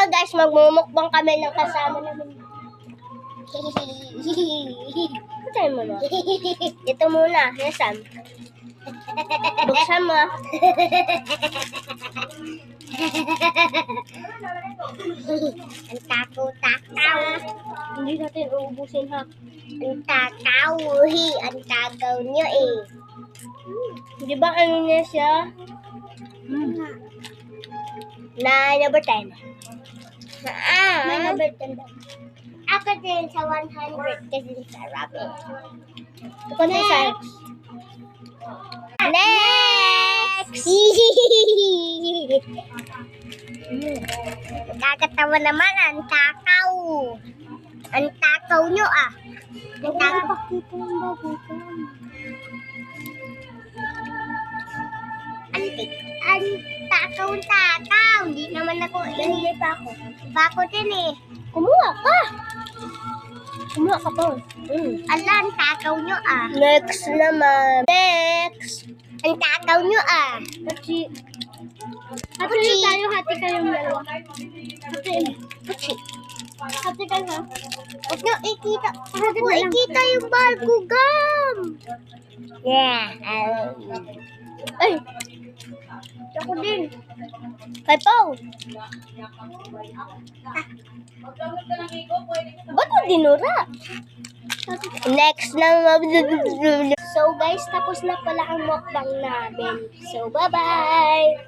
guys, magmumukbang kami ng kasama namin. Patay mo na. Ito muna, Yesam. Buksan mo. Ang takaw-takaw. Hindi natin uubusin ha. Ang takaw. Ang tagaw niyo eh. Di ba ano niya siya? Na number 10. May number 10 daw. Ako din sa 100 kasi sarap eh. Ito next. Next! Nakakatawa naman ang takaw. Ang takaw nyo ah. Ang takaw. Ang takaw. Hindi naman ako. Hindi pa ako. Iba ako din eh. Kumuha ka. Kumuha ka po. Ala, ang takaw nyo ah. Next naman. Next. Ang takaw nyo ah. Puchi. Hati tayo, hati kayong dalawa. Puchi. Hati kayo ha. Huwag nyo ikita. Huwag nyo ikita yung bal ko, gam. Yeah. Ay. Ako din. Kay Pao. Ba't mo dinura? Next na. So guys, tapos na pala ang mukbang namin. So bye-bye.